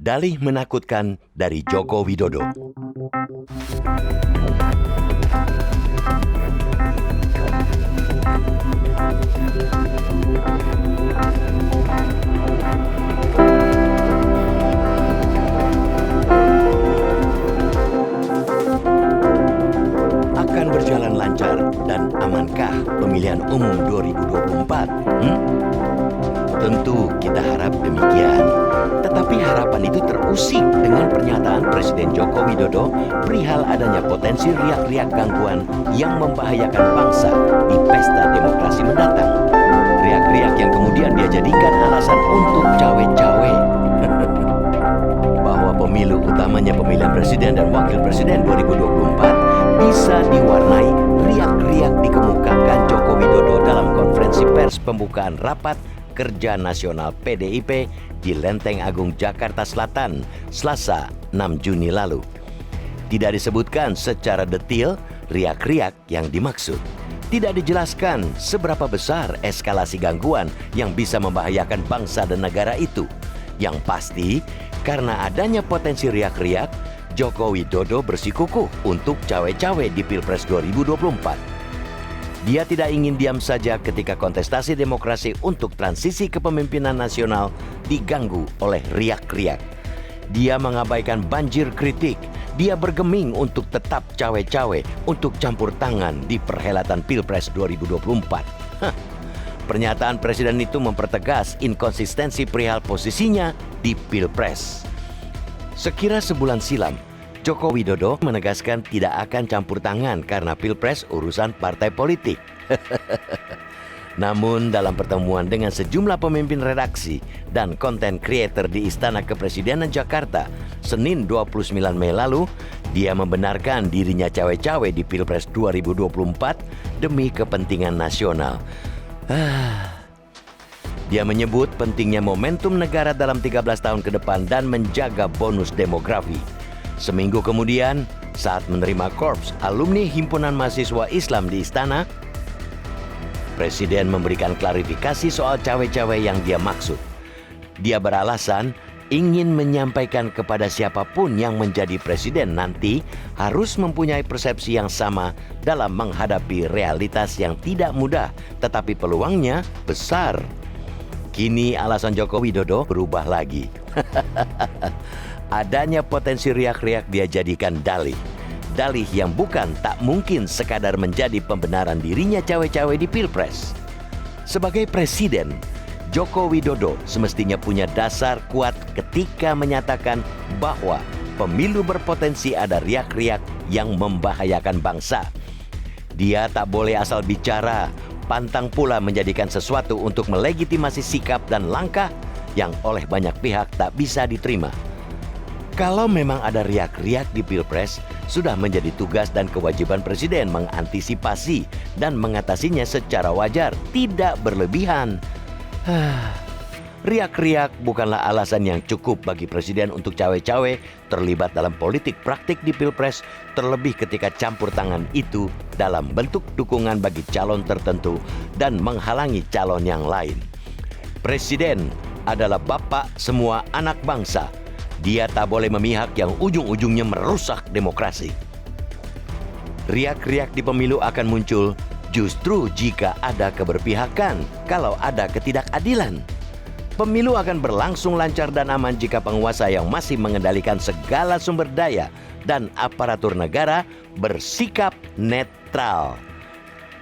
Dalih menakutkan dari Joko Widodo. Akan berjalan lancar dan amankah pemilihan umum 2024? Tentu kita harap demikian. Tetapi harapan itu terusik dengan pernyataan Presiden Joko Widodo perihal adanya potensi riak-riak gangguan yang membahayakan bangsa di pesta demokrasi mendatang. Riak-riak yang kemudian dia jadikan alasan untuk cawe-cawe. Bahwa pemilu utamanya pemilihan presiden dan wakil presiden 2024 bisa diwarnai riak-riak dikemukakan Joko Widodo dalam konferensi pers pembukaan rapat Kerja Nasional PDIP di Lenteng Agung Jakarta Selatan, Selasa 6 Juni lalu. Tidak disebutkan secara detail riak-riak yang dimaksud. Tidak dijelaskan seberapa besar eskalasi gangguan yang bisa membahayakan bangsa dan negara itu. Yang pasti, karena adanya potensi riak-riak, Joko Widodo bersikukuh untuk cawe-cawe di Pilpres 2024. Dia tidak ingin diam saja ketika kontestasi demokrasi untuk transisi kepemimpinan nasional diganggu oleh riak-riak. Dia mengabaikan banjir kritik. Dia bergeming untuk tetap cawe-cawe untuk campur tangan di perhelatan Pilpres 2024. Pernyataan Presiden itu mempertegas inkonsistensi perihal posisinya di Pilpres. Sekira sebulan silam, Joko Widodo menegaskan tidak akan campur tangan karena Pilpres urusan partai politik. Namun dalam pertemuan dengan sejumlah pemimpin redaksi dan konten creator di Istana Kepresidenan Jakarta, Senin 29 Mei lalu, dia membenarkan dirinya cawe-cawe di Pilpres 2024 demi kepentingan nasional. Dia menyebut pentingnya momentum negara dalam 13 tahun ke depan dan menjaga bonus demografi. Seminggu kemudian, saat menerima korps alumni Himpunan Mahasiswa Islam di Istana, Presiden memberikan klarifikasi soal cawe-cawe yang dia maksud. Dia beralasan ingin menyampaikan kepada siapapun yang menjadi presiden nanti harus mempunyai persepsi yang sama dalam menghadapi realitas yang tidak mudah, tetapi peluangnya besar. Kini alasan Joko Widodo berubah lagi. Adanya potensi riak-riak dia jadikan dalih. Dalih yang bukan tak mungkin sekadar menjadi pembenaran dirinya cawe-cawe di Pilpres. Sebagai presiden, Joko Widodo semestinya punya dasar kuat ketika menyatakan bahwa pemilu berpotensi ada riak-riak yang membahayakan bangsa. Dia tak boleh asal bicara, pantang pula menjadikan sesuatu untuk melegitimasi sikap dan langkah yang oleh banyak pihak tak bisa diterima. Kalau memang ada riak-riak di Pilpres, sudah menjadi tugas dan kewajiban Presiden mengantisipasi dan mengatasinya secara wajar, tidak berlebihan. Riak-riak bukanlah alasan yang cukup bagi Presiden untuk cawe-cawe terlibat dalam politik praktik di Pilpres, terlebih ketika campur tangan itu dalam bentuk dukungan bagi calon tertentu dan menghalangi calon yang lain. Presiden adalah bapak semua anak bangsa. Dia tak boleh memihak yang ujung-ujungnya merusak demokrasi. Riak-riak di pemilu akan muncul justru jika ada keberpihakan, kalau ada ketidakadilan. Pemilu akan berlangsung lancar dan aman jika penguasa yang masih mengendalikan segala sumber daya dan aparatur negara bersikap netral.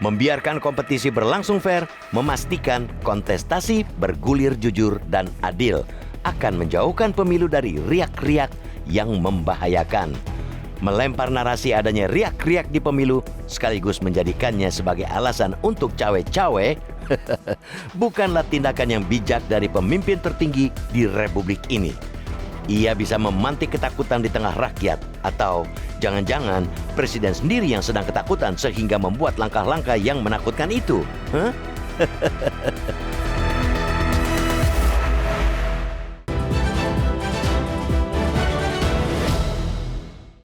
Membiarkan kompetisi berlangsung fair, memastikan kontestasi bergulir jujur dan adil, akan menjauhkan pemilu dari riak-riak yang membahayakan. Melempar narasi adanya riak-riak di pemilu sekaligus menjadikannya sebagai alasan untuk cawe-cawe bukanlah tindakan yang bijak dari pemimpin tertinggi di Republik ini. Ia bisa memantik ketakutan di tengah rakyat, atau jangan-jangan Presiden sendiri yang sedang ketakutan sehingga membuat langkah-langkah yang menakutkan itu.